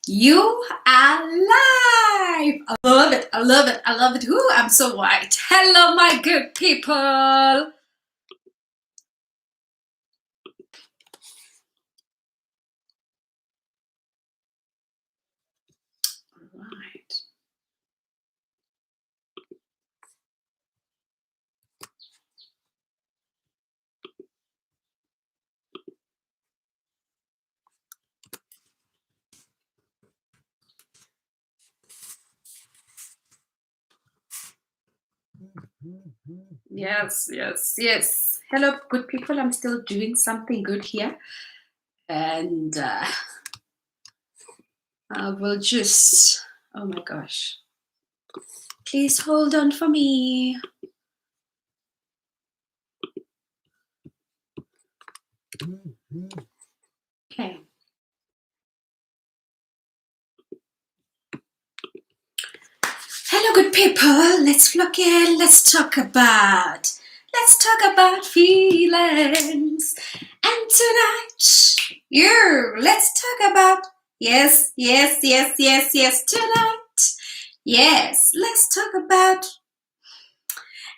You are live. I love it. I love it. I love it. Ooh, I'm so white. Hello, my good people. Right. Yes, yes, yes. Hello, good people. I'm still doing something good here. And I will just, oh my gosh. Please hold on for me. Okay. Hello, good people. Let's look in. Let's talk about feelings. And tonight, let's talk about yes, yes, yes, yes, yes. Tonight, yes, let's talk about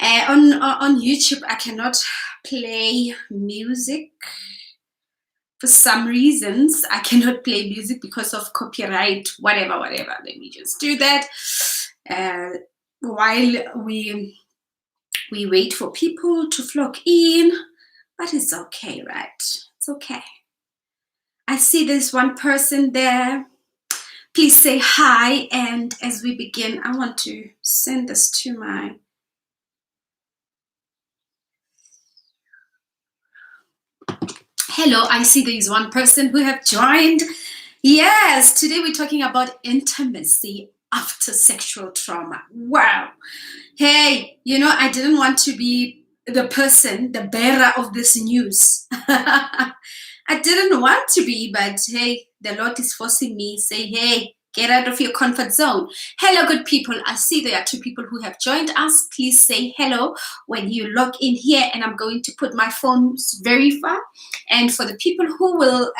on YouTube. I cannot play music for some reasons. I cannot play music because of copyright, whatever. Let me just do that. While we wait for people to flock in, but it's okay, right? It's okay. I see there's one person there. Please say hi, and as we begin, I want to send this to my hello. I see there's one person who have joined. Yes, today we're talking about intimacy after sexual trauma. Wow. Hey, I didn't want to be the person, the bearer of this news. I didn't want to be, but hey, the Lord is forcing me. Say, hey, get out of your comfort zone. Hello, good people. I see there are two people who have joined us. Please say hello when you log in here, and I'm going to put my phones very far. And for the people who will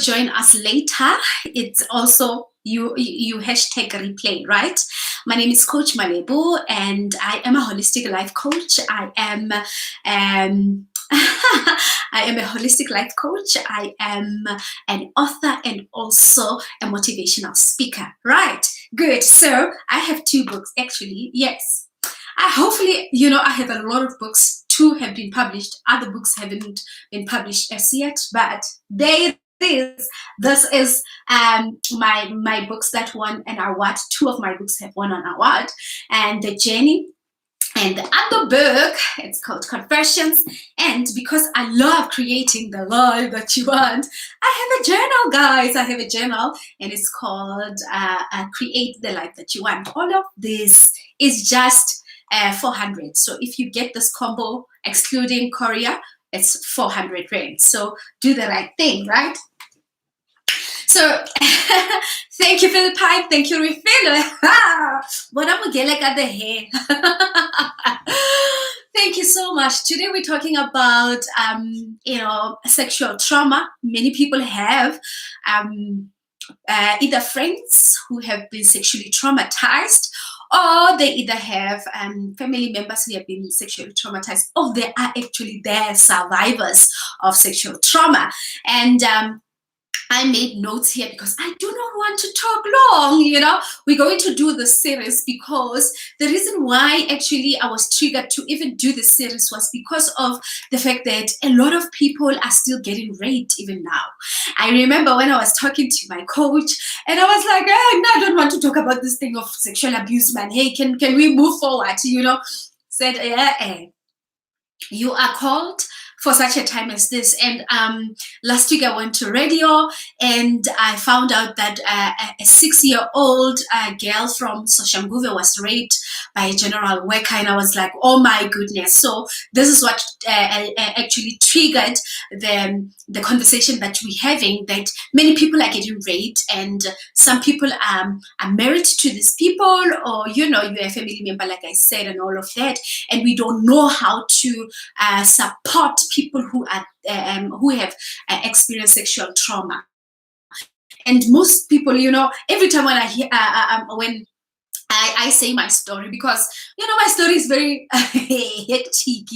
join us later, it's also you hashtag replay, right? My name is Coach Malebo, and I am a holistic life coach. I am I am a holistic life coach. I am an author and also a motivational speaker. Right, good. So I have two books actually. Yes, hopefully I have a lot of books. Two have been published. Other books haven't been published as yet, but this is my books that won an award. Two of my books have won an award, and the journey. And the other book, it's called Confessions. And because I love creating the life that you want, I have a journal, guys. I have a journal, and it's called Create the Life That You Want. All of this is just 400. So if you get this combo, excluding courier, it's 400 rand. So do the right thing, right? So thank you, Philippine. Thank you, Refill. What am I getting at the hair? Thank you so much. Today we're talking about sexual trauma. Many people have either friends who have been sexually traumatized, or they either have family members who have been sexually traumatized, or they are actually their survivors of sexual trauma. And I made notes here because I do not want to talk long. We're going to do this series because the reason why actually I was triggered to even do this series was because of the fact that a lot of people are still getting raped even now. I remember when I was talking to my coach, and I was like, no, I don't want to talk about this thing of sexual abuse, man. Hey, can we move forward? Said, yeah, you are called for such a time as this. And last week I went to radio, and I found out that a 6-year-old girl from Soshanguve was raped by a general worker, and I was like, oh my goodness. So this is what actually triggered the conversation that we're having, that many people are getting raped, and some people are married to these people, or you're a family member, like I said, and all of that, and we don't know how to support people who have experienced sexual trauma. And most people, every time when I hear, when I say my story, because my story is very hectic.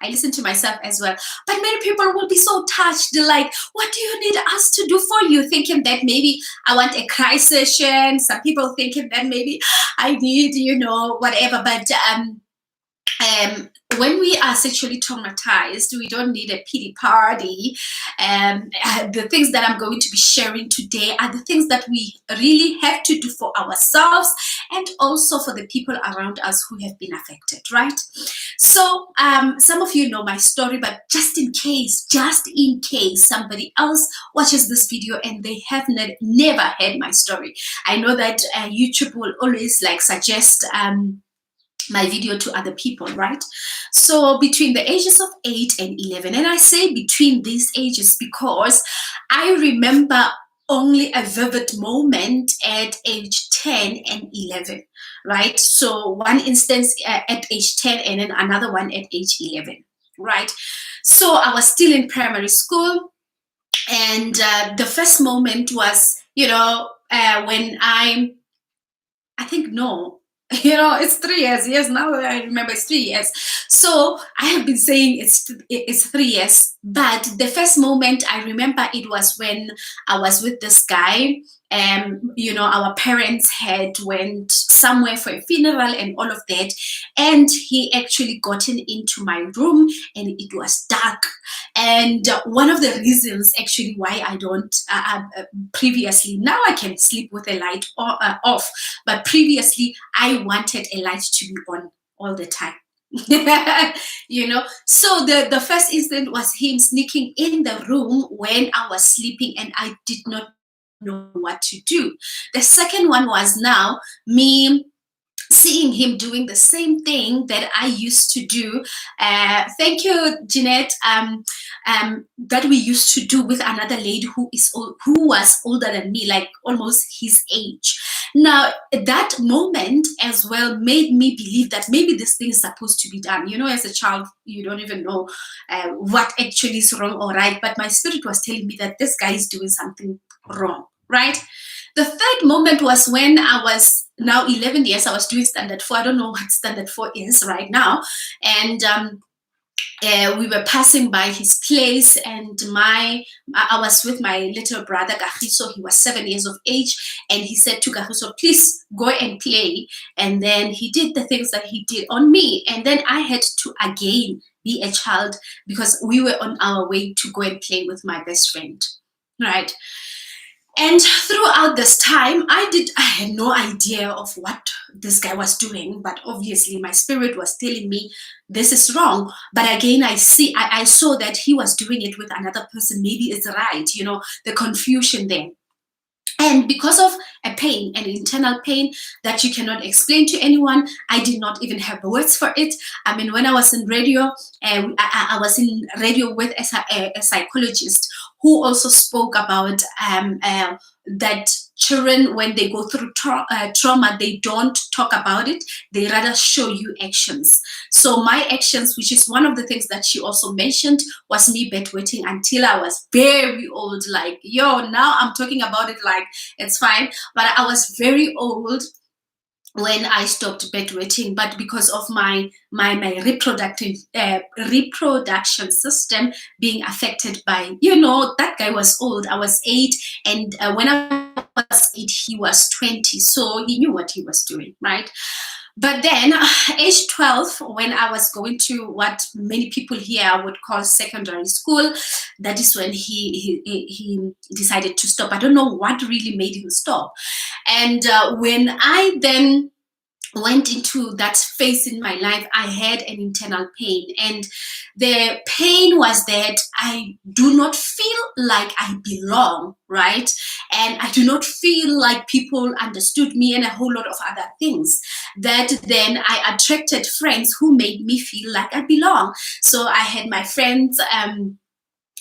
I listen to myself as well, but many people will be so touched. They're like, what do you need us to do for you? Thinking that maybe I want a cry session. Some people thinking that maybe I need whatever. But when we are sexually traumatized, we don't need a pity party. The things that I'm going to be sharing today are the things that we really have to do for ourselves and also for the people around us who have been affected, right? So some of you know my story, but just in case somebody else watches this video and they have never heard my story, I know that YouTube will always suggest my video to other people, right? So between the ages of 8 and 11, and I say between these ages because I remember only a vivid moment at age 10 and 11, right? So one instance at age 10 and then another one at age 11, right? So I was still in primary school, and the first moment was, when I think no, it's 3 years. Yes, now that I remember, it's 3 years. So I have been saying it's 3 years, but the first moment I remember, it was when I was with this guy. Our parents had went somewhere for a funeral and all of that, and he actually gotten into my room and it was dark. And one of the reasons actually why I don't previously, now I can sleep with a light off, but previously I wanted a light to be on all the time. So the first incident was him sneaking in the room when I was sleeping and I did not know what to do. The second one was now me seeing him doing the same thing that I used to do. Thank you, Jeanette. That we used to do with another lady who was older than me, like almost his age. Now, that moment as well made me believe that maybe this thing is supposed to be done. As a child, you don't even know what actually is wrong or right. But my spirit was telling me that this guy is doing something wrong, right? The third moment was when I was now 11 years. I was doing standard 4. I don't know what standard 4 is right now. And we were passing by his place, and I was with my little brother Kagiso. He was 7 years of age, and he said to Kagiso, please go and play. And then he did the things that he did on me, and then I had to again be a child because we were on our way to go and play with my best friend, right? And throughout this time, I had no idea of what this guy was doing, but obviously my spirit was telling me this is wrong. But again, I saw that he was doing it with another person. Maybe it's right, the confusion there. And because of a pain, an internal pain that you cannot explain to anyone, I did not even have words for it. I mean, when I was in radio, I was in radio with a psychologist who also spoke about that children, when they go through trauma, they don't talk about it. They rather show you actions. So my actions, which is one of the things that she also mentioned, was me bedwetting until I was very old. Like, now I'm talking about it like it's fine. But I was very old when I stopped bedwetting, but because of my reproduction system being affected by, that guy was old. I was 8, and when I was 8, he was 20, so he knew what he was doing, right? But then, age 12, when I was going to what many people here would call secondary school, that is when he decided to stop. I don't know what really made him stop. And when I then went into that phase in my life, I had an internal pain, and the pain was that I do not feel like I belong, right? And I do not feel like people understood me, and a whole lot of other things. That then I attracted friends who made me feel like I belong. So I had my friends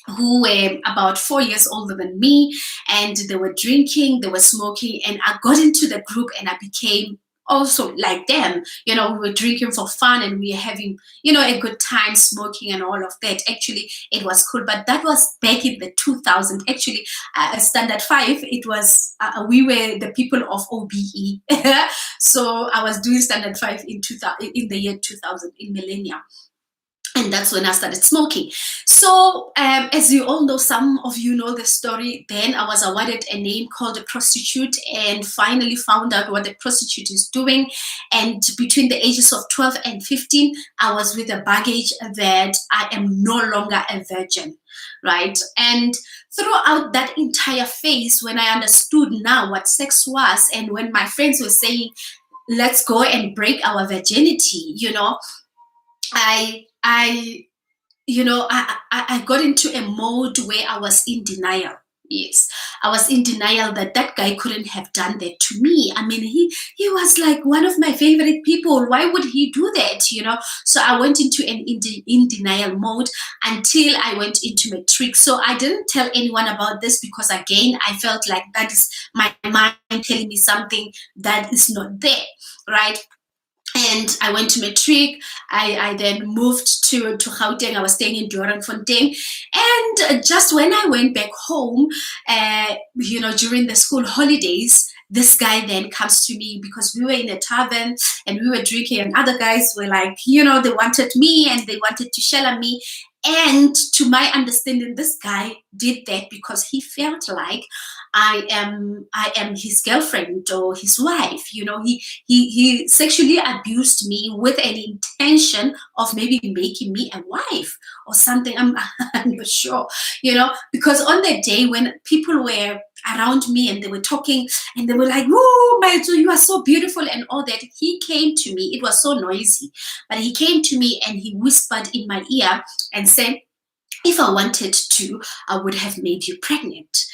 who were about 4 years older than me, and they were drinking, they were smoking, and I got into the group and I became also like them. We were drinking for fun and we were having, a good time smoking and all of that. Actually, it was cool. But that was back in the 2000. Actually, Standard 5, it was, we were the people of OBE. So I was doing Standard 5 in the year 2000, in millennium. And that's when I started smoking. So, as you all know, some of you know the story. Then I was awarded a name called a prostitute, and finally found out what a prostitute is doing. And between the ages of 12 and 15, I was with a baggage that I am no longer a virgin, right? And throughout that entire phase, when I understood now what sex was, and when my friends were saying, let's go and break our virginity, I I I got into a mode where I was in denial. Yes, I was in denial that that guy couldn't have done that to me. I mean, he was like one of my favorite people. Why would he do that? So I went into an in denial mode until I went into matric. So I didn't tell anyone about this because, again, I felt like that is my mind telling me something that is not there, right? And I went to matric. I then moved to Gauteng. I was staying in Doornfontein. And just when I went back home, during the school holidays, this guy then comes to me because we were in a tavern and we were drinking, and other guys were like, they wanted me and they wanted to shell on me. And to my understanding, this guy did that because he felt like I am his girlfriend or his wife. He sexually abused me with an intention of maybe making me a wife or something. I'm not sure, because on that day when people were around me and they were talking and they were like, "Oh, Maito, you are so beautiful," and all that, he came to me. It was so noisy, but he came to me and he whispered in my ear and said, if I wanted to, I would have made you pregnant.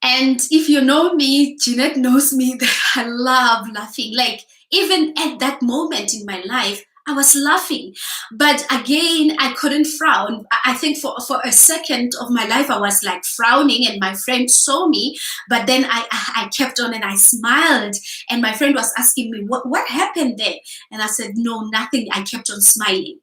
And if you know me, Jeanette knows me that I love laughing. Like, even at that moment in my life, I was laughing. But again, I couldn't frown. I think for a second of my life, I was like frowning, and my friend saw me. But then I kept on and I smiled. And my friend was asking me, what happened there? And I said, no, nothing. I kept on smiling.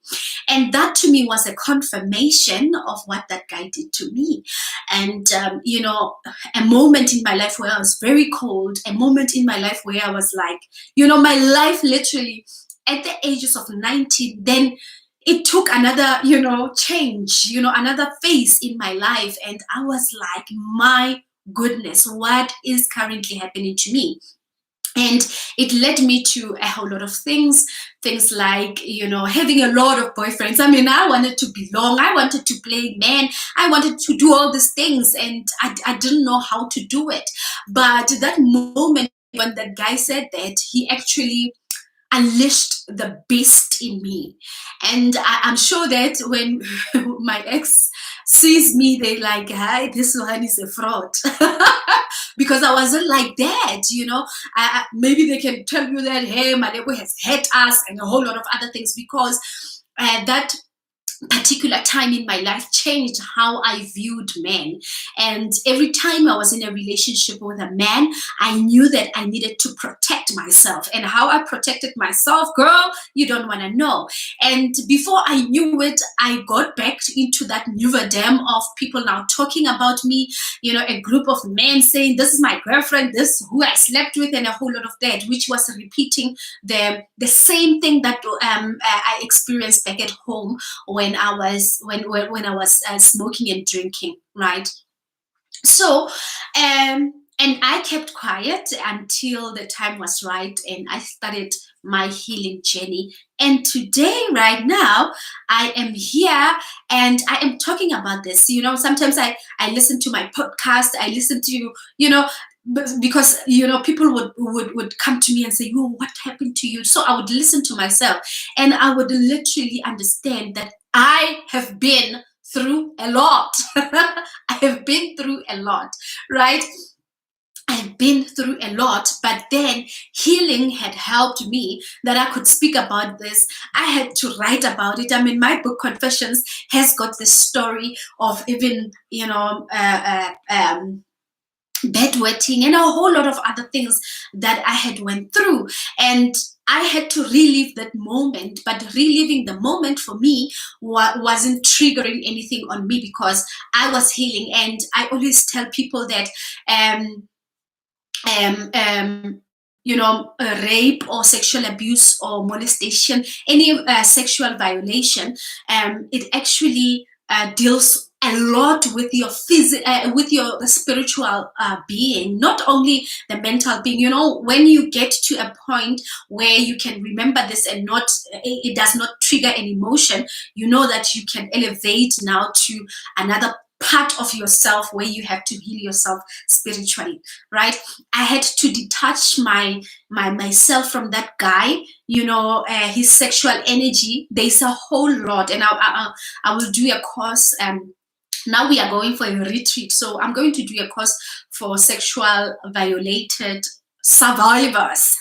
And that to me was a confirmation of what that guy did to me. And, a moment in my life where I was very cold, a moment in my life where I was like, my life literally at the ages of 19, then it took another, change, another phase in my life. And I was like, my goodness, what is currently happening to me? And it led me to a whole lot of things like, having a lot of boyfriends. I mean, I wanted to belong. I wanted to play man. I wanted to do all these things, and I didn't know how to do it. But that moment when that guy said that, he actually unleashed the beast in me. And I'm sure that when my ex sees me, they like, hi, this one is a fraud. Because I wasn't like that, maybe they can tell you that, hey, Malebo has hurt us and a whole lot of other things, because that particular time in my life changed how I viewed men. And every time I was in a relationship with a man, I knew that I needed to protect myself. And how I protected myself, girl, you don't want to know. And before I knew it, I got back into that new dam of people now talking about me, a group of men saying, this is my girlfriend, this is who I slept with, and a whole lot of that, which was repeating the same thing that I experienced back at home when I was smoking and drinking, right? So, and I kept quiet until the time was right, and I started my healing journey. And today, right now, I am here and I am talking about this. Sometimes I listen to my podcast. I listen to, because people would come to me and say, oh, what happened to you? So I would listen to myself, and I would literally understand that I have been through a lot. I have been through a lot, right? I've been through a lot, but then healing had helped me that I could speak about this. I had to write about it. I mean, my book Confessions has got this story of even, bedwetting, and a whole lot of other things that I had went through. And I had to relive that moment, but reliving the moment for me wasn't triggering anything on me because I was healing. And I always tell people that um, rape or sexual abuse or molestation, any sexual violation, it actually deals a lot with your with your spiritual being, not only the mental being. You know, when you get to a point where you can remember this and not, it does not trigger an emotion, you know that you can elevate now to another part of yourself where you have to heal yourself spiritually, right? I had to detach myself from that guy, his sexual energy. There's a whole lot, and I will do a course. Now we are going for a retreat, so I'm going to do a course for sexual violated survivors.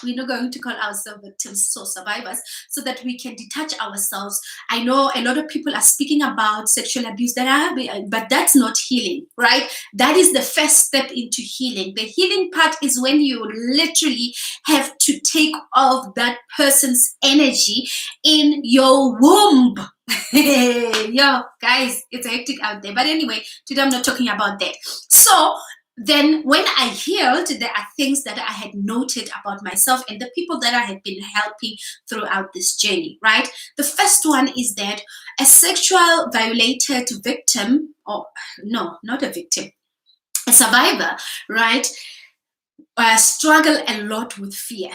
We're not going to call ourselves victims, so survivors, so that we can detach ourselves. I know a lot of people are speaking about sexual abuse but that's not healing, right? That is the first step into healing. The healing part is when you literally have to take off that person's energy in your womb. Yo, guys, it's hectic out there. But anyway, today I'm not talking about that. So then when I healed, there are things that I had noted about myself and the people that I had been helping throughout this journey, right? The first one is that a sexual violated victim, or no, not a victim, a survivor, right, struggle a lot with fear.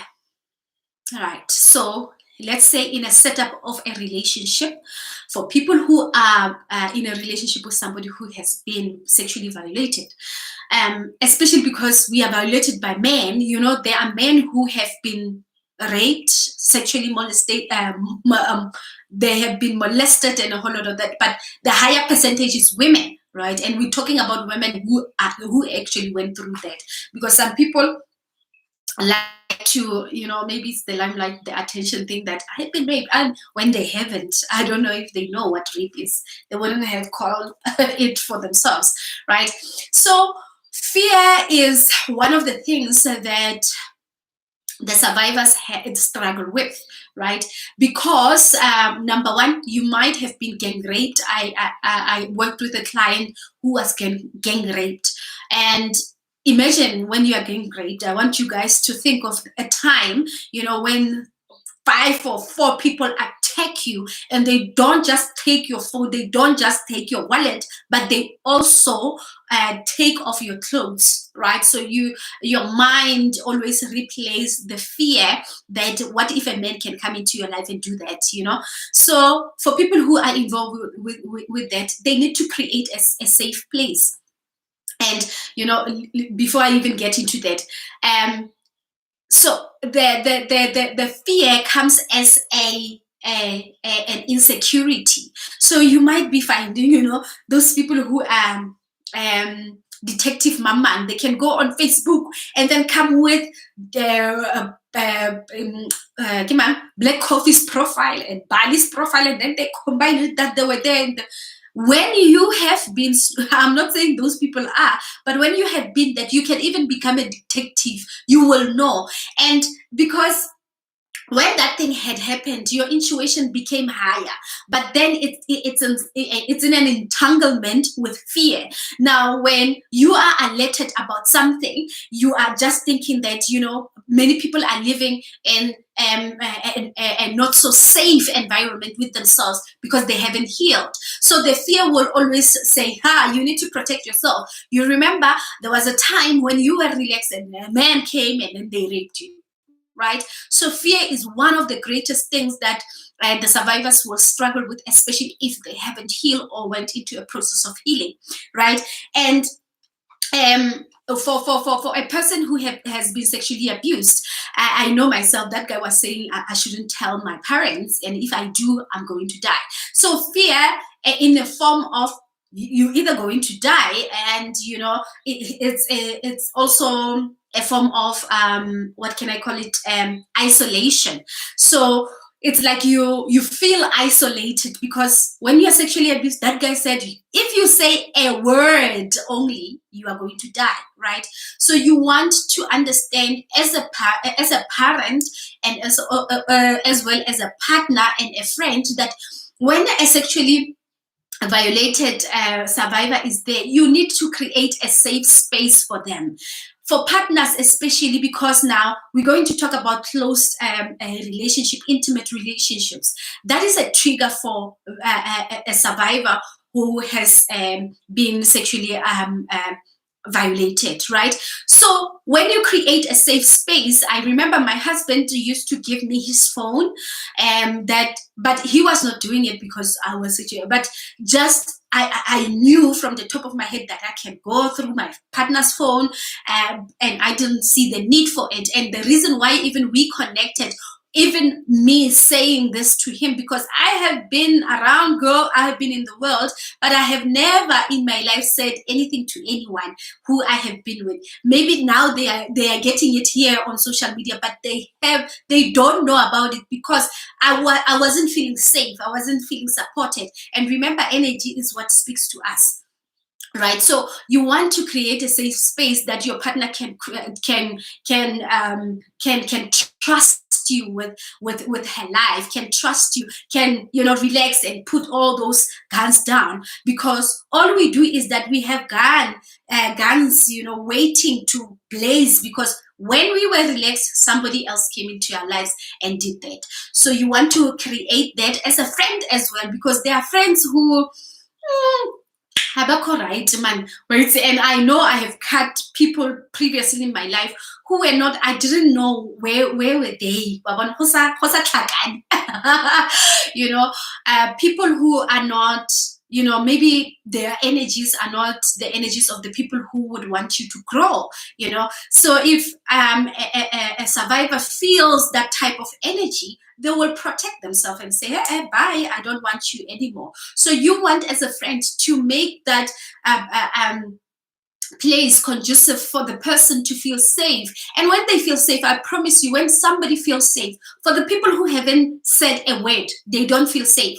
All right, so let's say in a setup of a relationship, for people who are in a relationship with somebody who has been sexually violated, especially because we are violated by men, there are men who have been raped, sexually molested, they have been molested and a whole lot of that, but the higher percentage is women, right? And we're talking about women who actually went through that, because some people like to, maybe it's the limelight, the attention thing, that I've been raped, and when they haven't, I don't know if they know what rape is. They wouldn't have called it for themselves, right? So fear is one of the things that the survivors had struggle with, right? Because number one, you might have been gang raped. I worked with a client who was gang raped, and imagine when you are gang raped. I want you guys to think of a time, when 5 or 4 people attack you, and they don't just take your phone, they don't just take your wallet, but they also take off your clothes, right? So your mind always replays the fear that what if a man can come into your life and do that, So for people who are involved with that, they need to create a safe place. And before I even get into that, so the fear comes as an insecurity. So you might be finding, those people who are detective mama, and they can go on Facebook and then come with their Black Coffee's profile and Bali's profile, and then they combine it that they were there. When you have been, I'm not saying those people are, but when you have been that, you can even become a detective. You will know. And because when that thing had happened, your intuition became higher, but then it's in an entanglement with fear. Now, when you are alerted about something, you are just thinking that, many people are living in a not so safe environment with themselves because they haven't healed. So the fear will always say, you need to protect yourself. You remember there was a time when you were relaxed and a man came and then they raped you, right? So fear is one of the greatest things that the survivors will struggle with, especially if they haven't healed or went into a process of healing, right? And for a person who has been sexually abused, I know myself, that guy was saying I shouldn't tell my parents, and if I do, I'm going to die. So fear in the form of you either going to die, and it's also a form of what can I call it, isolation. So it's like you feel isolated, because when you're sexually abused, that guy said, if you say a word only, you are going to die, right? So you want to understand as a parent, and as well as a partner and a friend, that when a sexually violated survivor is there, you need to create a safe space for them, for partners especially, because now we're going to talk about close relationship, intimate relationships. That is a trigger for a survivor who has been sexually violated, right? So when you create a safe space, I remember my husband used to give me his phone, but he was not doing it because I was sexually, but just I knew from the top of my head that I can go through my partner's phone, and I didn't see the need for it. And the reason why even we connected, even me saying this to him, because I have been around, girl, I have been in the world, but I have never in my life said anything to anyone who I have been with. Maybe now they are getting it here on social media, but they don't know about it, because I wasn't feeling safe, I wasn't feeling supported. And remember, energy is what speaks to us, right? So you want to create a safe space that your partner can trust you with her life, can trust you, can relax and put all those guns down, because all we do is that we have guns waiting to blaze, because when we were relaxed, somebody else came into our lives and did that. So you want to create that as a friend as well, because there are friends who right, man. Right? And I know I have cut people previously in my life who were not, I didn't know where were they. People who are not, maybe their energies are not the energies of the people who would want you to grow. So if a survivor feels that type of energy, they will protect themselves and say, hey, bye, I don't want you anymore. So you want, as a friend, to make that place conducive for the person to feel safe. And when they feel safe, I promise you, when somebody feels safe, for the people who haven't said a word, they don't feel safe.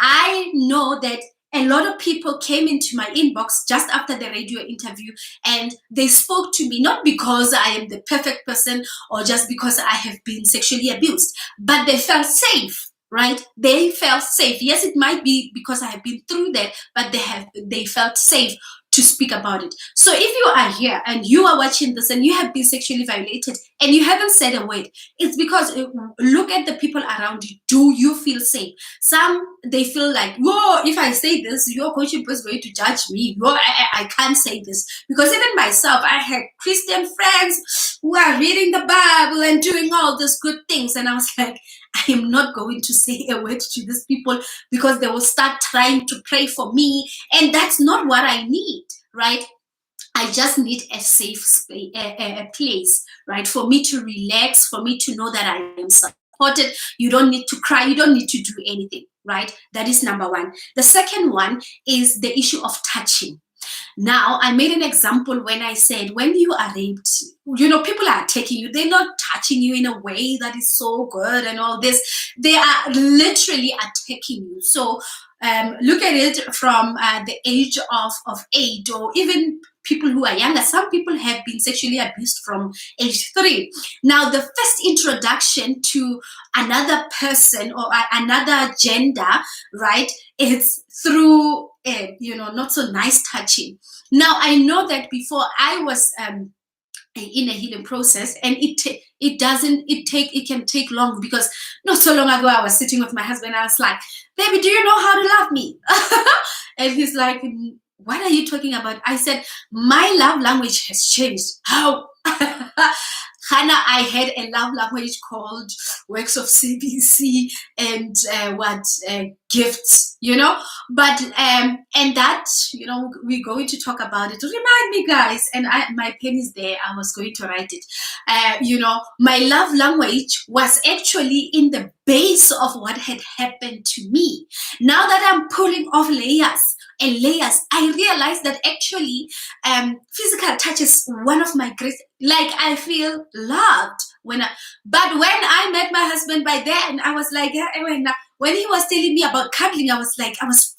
I know that a lot of people came into my inbox just after the radio interview, and they spoke to me not because I am the perfect person or just because I have been sexually abused, but they felt safe. Right? They felt safe. Yes, it might be because I have been through that, but they felt safe to speak about it. So if you are here and you are watching this and you have been sexually violated and you haven't said a word, it's because look at the people around you. Do you feel safe? Some, they feel like, whoa, if I say this, your coaching is going to judge me. I can't say this. Because even myself, I had Christian friends who are reading the Bible and doing all these good things. And I was like, I am not going to say a word to these people, because they will start trying to pray for me. And that's not what I need, right? I just need a safe space, a place, right? For me to relax, for me to know that I am supported. You don't need to cry. You don't need to do anything, right? That is number one. The second one is the issue of touching. Now, I made an example when I said, when you are raped, people are attacking you. They're not touching you in a way that is so good and all this. They are literally attacking you. So look at it from the age of 8, or even people who are younger. Some people have been sexually abused from age 3. Now, the first introduction to another person or another gender, right, is through not so nice touching. Now, I know that before I was in a healing process, and it can take long, because not so long ago I was sitting with my husband. I was like, baby, do you know how to love me? And he's like, what are you talking about? I said, my love language has changed. How? Hannah, I had a love language called works of CBC and gifts, but and that, we're going to talk about it. Remind me, guys, and my pen is there. I was going to write it. My love language was actually in the base of what had happened to me. Now that I'm pulling off layers and layers, I realized that actually physical touch is one of my great, like, I feel loved But when I met my husband, by then I was like, when he was telling me about cuddling, I was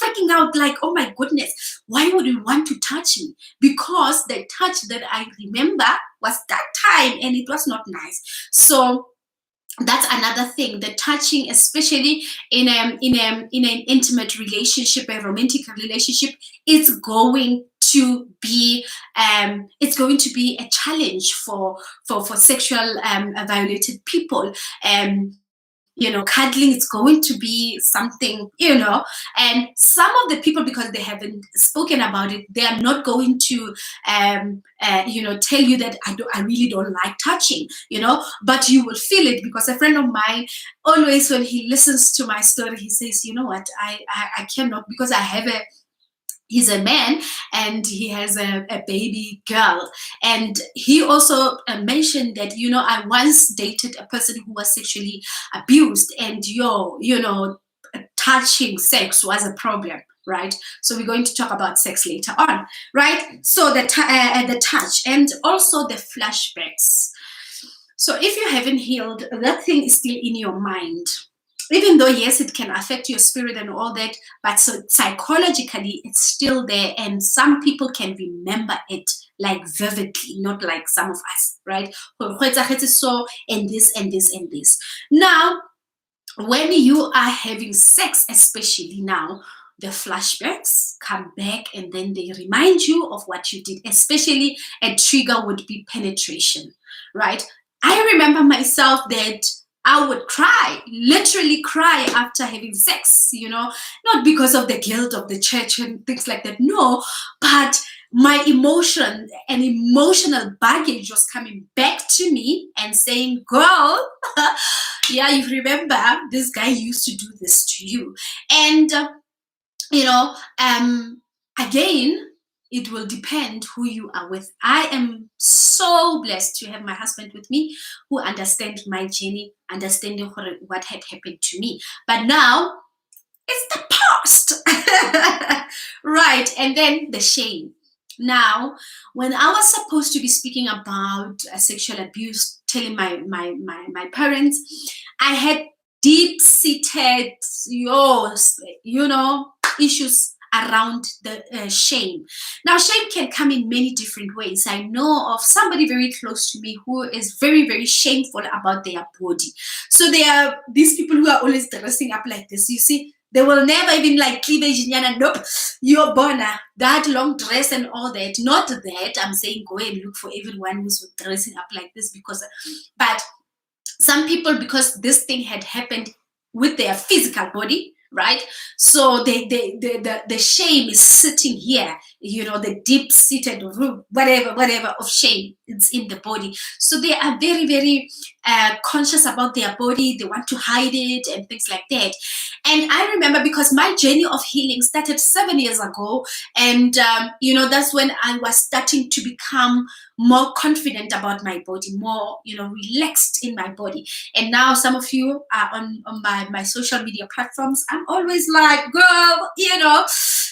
freaking out, like, oh my goodness, why would you want to touch me? Because the touch that I remember was that time, and it was not nice. So that's another thing, the touching, especially in an intimate relationship, a romantic relationship, it's going to be a challenge for sexual violated people. Cuddling is going to be something, and some of the people, because they haven't spoken about it, they are not going to tell you that I really don't like touching, but you will feel it, because a friend of mine, always when he listens to my story, he says, you know what, I cannot, because he's a man and he has a baby girl. And he also mentioned that, I once dated a person who was sexually abused, and touching sex was a problem, right? So we're going to talk about sex later on, right? So the touch, and also the flashbacks. So if you haven't healed, that thing is still in your mind. Even though, yes, it can affect your spirit and all that, but so psychologically, it's still there. And some people can remember it like vividly, not like some of us, right? So, and this, and this, and this. Now, when you are having sex, especially now, the flashbacks come back, and then they remind you of what you did. Especially a trigger would be penetration, right? I remember myself that I would cry, literally cry after having sex, not because of the guilt of the church and things like that, no, but my emotional baggage was coming back to me and saying, girl, yeah, you remember this guy used to do this to you. And, again, it will depend who you are with. I am so blessed to have my husband with me, who understands my journey, understanding what had happened to me. But now, it's the past. Right. And then the shame. Now, when I was supposed to be speaking about sexual abuse, telling my parents, I had deep-seated, issues around the shame. Now, shame can come in many different ways. I know of somebody very close to me who is very, very shameful about their body. So there are these people who are always dressing up like this. You see, they will never even like cleavage. Nope, you're born that long dress and all that. Not that I'm saying go and look for everyone who's dressing up like this, but some people, because this thing had happened with their physical body, right? So the shame is sitting here, the deep-seated root, whatever of shame, it's in the body. So they are very, very conscious about their body. They want to hide it and things like that. And I remember, because my journey of healing started 7 years ago, and that's when I was starting to become more confident about my body, more relaxed in my body. And now some of you are on my social media platforms. I'm always like, girl,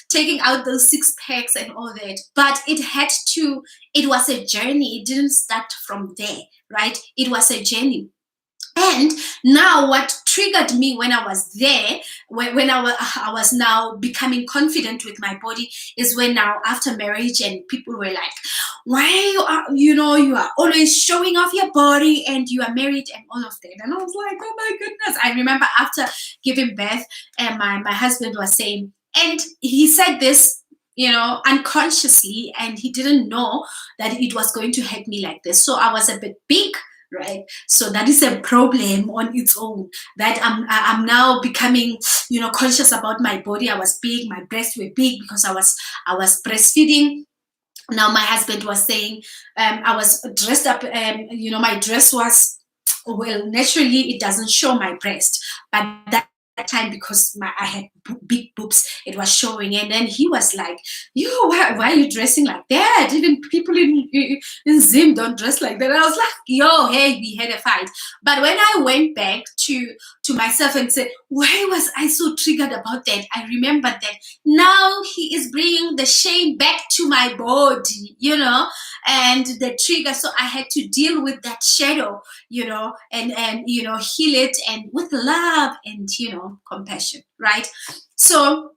taking out those 6 packs and all that. But it was a journey. It didn't start from there, right? It was a journey. And now what triggered me when I was there, when I was now becoming confident with my body, is when now after marriage, and people were like, why you are always showing off your body, and you are married and all of that. And I was like, oh my goodness. I remember after giving birth, and my husband was saying, and he said this, unconsciously, and he didn't know that it was going to hurt me like this. So I was a bit big, right? So that is a problem on its own, that I'm now becoming conscious about my body. I was big, my breasts were big because I was breastfeeding. Now my husband was saying, I was dressed up, my dress was, well, naturally it doesn't show my breast, but that time, because I had big boobs, it was showing. And then he was like, why are you dressing like that? Even people in Zim don't dress like that. And I was like, hey, we had a fight. But when I went back to myself and said, why was I so triggered about that? I remembered that now he is bringing the shame back to my body, and the trigger. So I had to deal with that shadow, and heal it, and with love and compassion, right? So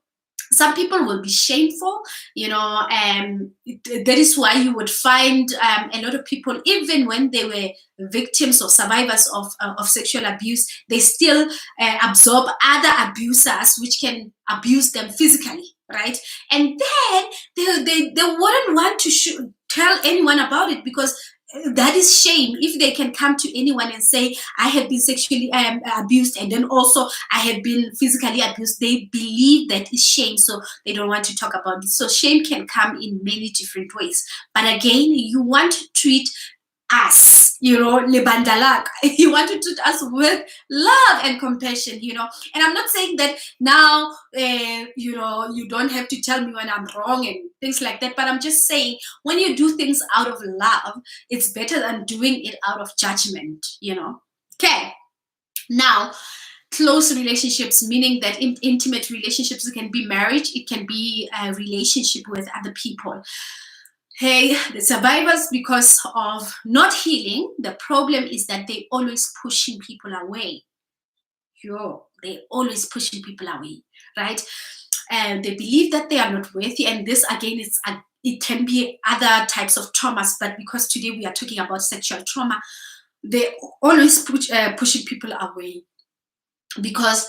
some people will be shameful, that is why you would find a lot of people, even when they were victims or survivors of sexual abuse, they still absorb other abusers, which can abuse them physically, right? And then they wouldn't want to tell anyone about it, because that is shame. If they can come to anyone and say, I have been sexually abused, and then also I have been physically abused, they believe that is shame, so they don't want to talk about it. So shame can come in many different ways. But again, you want to treat us, lebandalak. You want to treat us with love and compassion, And I'm not saying that now, you don't have to tell me when I'm wrong and things like that. But I'm just saying, when you do things out of love, it's better than doing it out of judgment, Okay. Now, close relationships, meaning that intimate relationships, it can be marriage, it can be a relationship with other people. Hey, the survivors, because of not healing, the problem is that they always pushing people away. They always pushing people away, right? And they believe that they are not worthy. And this again it can be other types of traumas, but because today we are talking about sexual trauma, they always pushing people away, because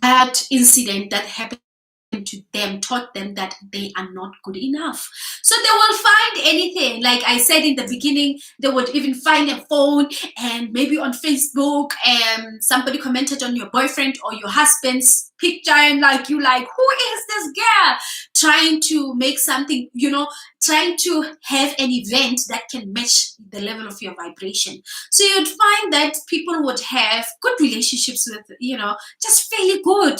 that incident that happened to them taught them that they are not good enough. So they will find anything. Like I said in the beginning, they would even find a phone, and maybe on Facebook, and somebody commented on your boyfriend or your husband's picture, and who is this girl? Trying to make something, trying to have an event that can match the level of your vibration. So you'd find that people would have good relationships with, just fairly good,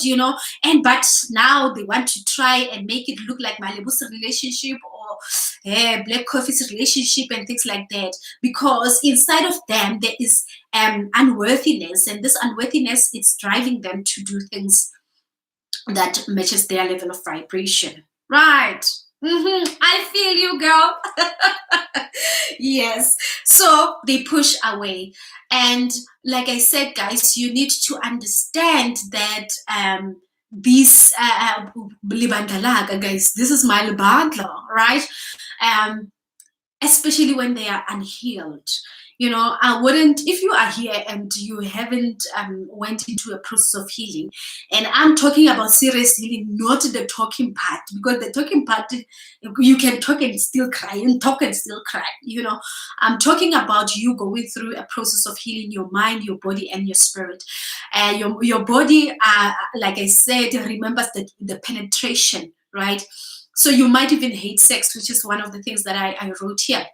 but now they want to try and make it look like Malibu's relationship or Black Coffee's relationship and things like that, because inside of them there is unworthiness, and this unworthiness is driving them to do things that matches their level of vibration, right? I feel you, girl. Yes. So they push away. And like I said, guys, you need to understand that these libandalaga, guys, this is my libandla, right? Especially when they are unhealed. I wouldn't, if you are here and you haven't went into a process of healing, and I'm talking about serious healing, not the talking part, because the talking part, you can talk and still cry, and talk and still cry, I'm talking about you going through a process of healing your mind, your body, and your spirit. Your body, like I said, remembers the penetration, right? So you might even hate sex, which is one of the things that I wrote here.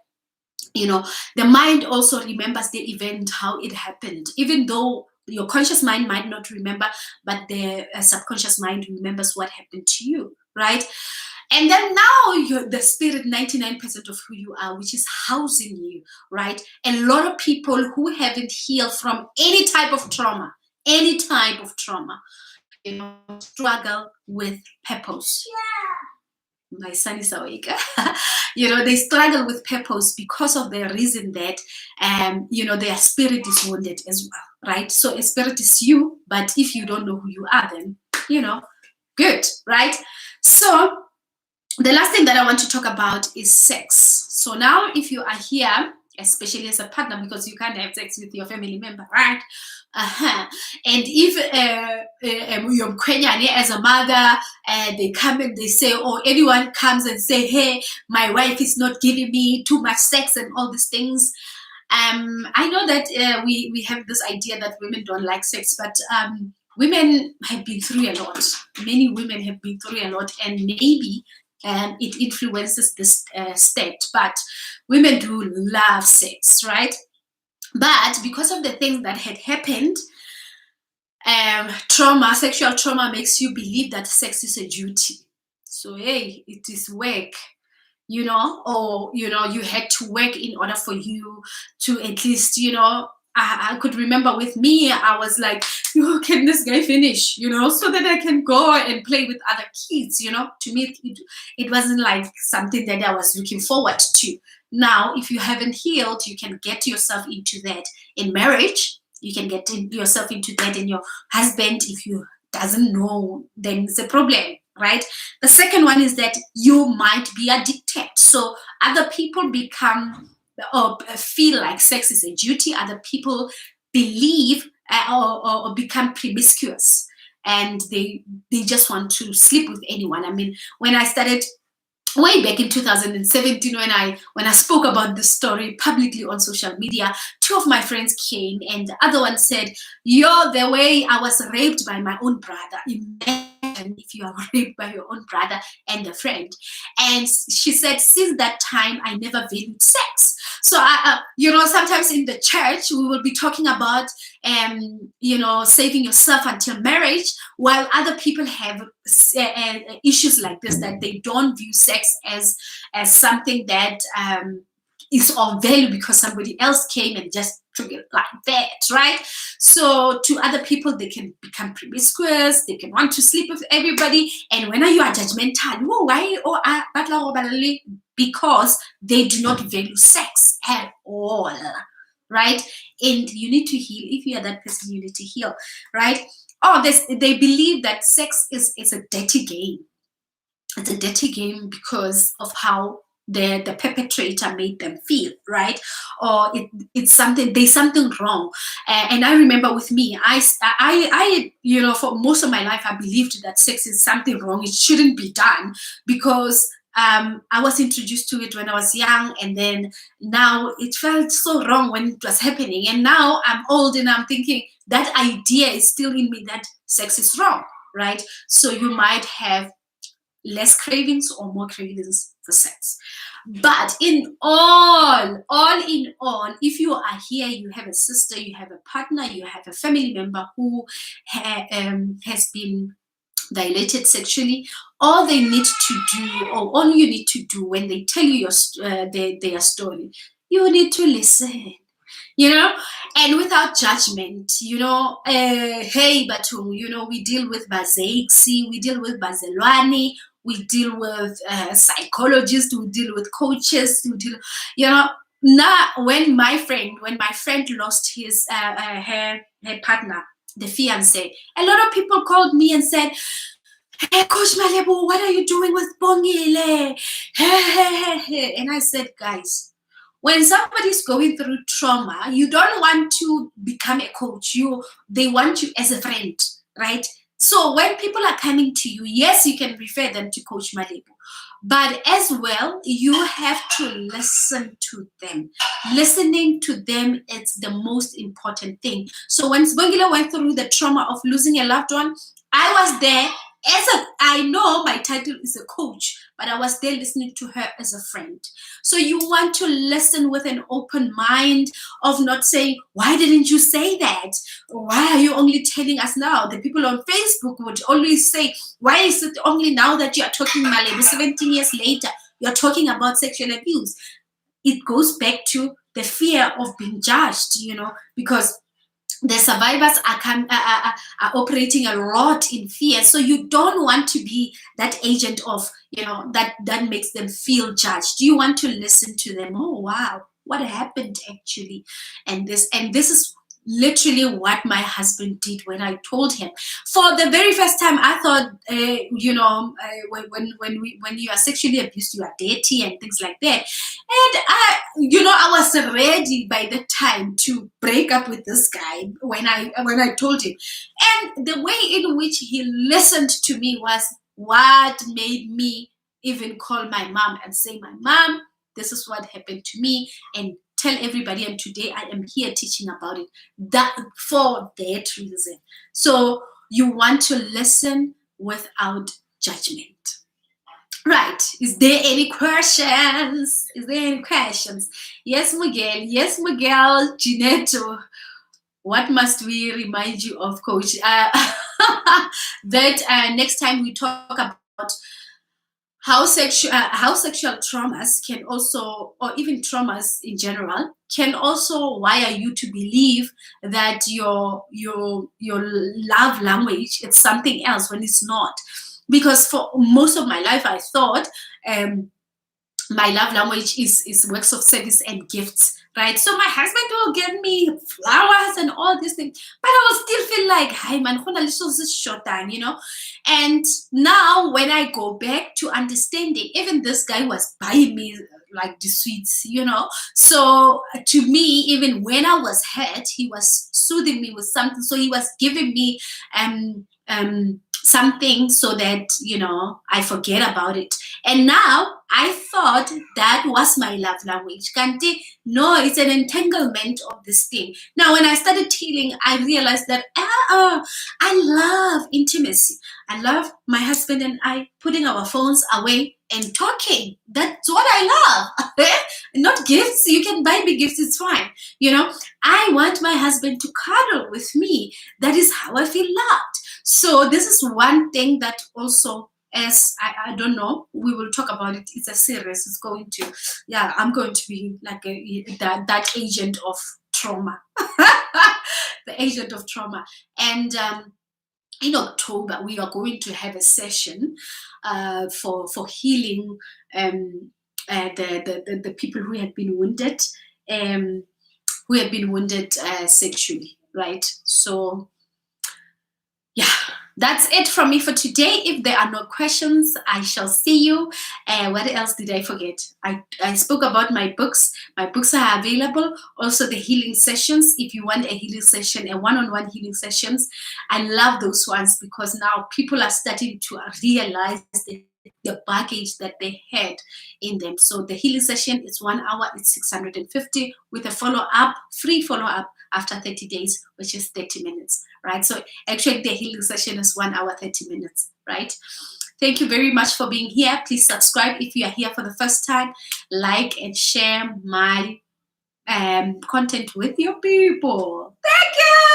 The mind also remembers the event, how it happened, even though your conscious mind might not remember, but the subconscious mind remembers what happened to you, right? And then now you're the spirit, 99% of who you are, which is housing you, right? A lot of people who haven't healed from any type of trauma, struggle with purpose. My son is awake. They struggle with purpose because of the reason that their spirit is wounded as well, right? So a spirit is you, but if you don't know who you are, then good, right? So the last thing that I want to talk about is sex. So now, if you are here, especially as a partner, because you can't have sex with your family member, right? And if your Kenyani as a mother, they come and they say, or anyone comes and say, hey, my wife is not giving me too much sex and all these things. I know that we have this idea that women don't like sex, but women have been through a lot. Many women have been through a lot, and maybe it influences this state, but women do love sex, right? But because of the things that had happened, sexual trauma makes you believe that sex is a duty. So, hey, it is work, or, you had to work in order for you to at least, I could remember with me, I was like, can this guy finish, so that I can go and play with other kids, To me, it wasn't like something that I was looking forward to. Now, if you haven't healed, you can get yourself into that in marriage. You can get yourself into that in your husband. If you doesn't know, then it's a problem, right? The second one is that you might be addicted. So other people become or feel like sex is a duty. Other people believe or become promiscuous, and they just want to sleep with anyone. I mean, when I started way back in 2017, when I spoke about this story publicly on social media, two of my friends came, and the other one said, "Yo, the way I was raped by my own brother." Imagine if you are raped by your own brother and a friend. And she said, since that time, I never valued sex. So, sometimes in the church, we will be talking about, saving yourself until marriage, while other people have issues like this, that they don't view sex as something that is of value because somebody else came and just took it like that, right? So to other people, they can become promiscuous, they can want to sleep with everybody, and when you are judgmental, oh, why? Because they do not value sex at all, right? And you need to heal. If you are that person, you need to heal, right? They believe that sex is a dirty game. It's a dirty game because of how the perpetrator made them feel, right? Or it's something, there's something wrong. And I remember with me, I for most of my life, I believed that sex is something wrong. It shouldn't be done because I was introduced to it when I was young, and then now it felt so wrong when it was happening. And now I'm old and I'm thinking that idea is still in me that sex is wrong, right? So you might have less cravings or more cravings for sex. But in all in all, if you are here, you have a sister, you have a partner, you have a family member who has been violated sexually, all they need to do, or all you need to do when they tell you their story, you need to listen, and without judgment, hey, but we deal with Bazexi, we deal with Bazelwani, we deal with psychologists, we deal with coaches, we deal, now when my friend lost his her partner, the fiance, a lot of people called me and said, "Hey, Coach Malebo, what are you doing with Bongile?" And I said, guys, when somebody's going through trauma, you don't want to become a coach. They want you as a friend, right? So when people are coming to you, yes, you can refer them to Coach Malebo, but as well, you have to listen to them. Listening to them is the most important thing. So when Sbongile went through the trauma of losing a loved one, I was there. I know my title is a coach, but I was there listening to her as a friend. So you want to listen with an open mind of not saying, why didn't you say that? Why are you only telling us now? The people on Facebook would always say, why is it only now that you are talking Malebo, 17 years later, you're talking about sexual abuse? It goes back to the fear of being judged, because the survivors are operating a lot in fear. So you don't want to be that agent of, that makes them feel judged. You want to listen to them. Oh, wow, what happened actually? And this is literally what my husband did when I told him. For the very first time, I thought, when you are sexually abused, you are dirty and things like that. And I was ready by the time to break up with this guy when I told him. And the way in which he listened to me was what made me even call my mom and say, my mom, this is what happened to me, and tell everybody. And today I am here teaching about it, that for that reason. So you want to listen without judgment. Right. Is there any questions? Yes, Miguel. Yes, Miguel. Ginetto. What must we remind you of, Coach? That next time we talk about how sexual traumas can also, or even traumas in general, can also wire you to believe that your love language is something else when it's not. Because for most of my life, I thought my love language is works of service and gifts, right? So my husband will give me flowers and all these things, but I will still feel like, hi man, this is short time, And now when I go back to understanding, even this guy was buying me like the sweets, So to me, even when I was hurt, he was soothing me with something. So he was giving me something so that I forget about it. And now I thought that was my love language. Kanti, no, it's an entanglement of this thing. Now, when I started healing, I realized that I love intimacy. I love my husband and I putting our phones away and talking. That's what I love. Not gifts. You can buy me gifts, it's fine. I want my husband to cuddle with me. That is how I feel loved. So this is one thing that also, as I don't know, we will talk about it. It's a series. It's going to, I'm going to be like that agent of trauma, the agent of trauma. And in October, we are going to have a session for healing the people who have been wounded, sexually, right? So yeah, that's it from me for today. If there are no questions, I shall see you. What else did I forget? I spoke about my books. My books are available. Also the healing sessions. If you want a healing session, a one-on-one healing sessions, I love those ones because now people are starting to realize the baggage that they had in them. So the healing session is 1 hour, it's 650 with a follow-up, free follow-up after 30 days, which is 30 minutes, right? So actually the healing session is 1 hour, 30 minutes, right? Thank you very much for being here. Please subscribe if you are here for the first time. Like and share my content with your people. Thank you.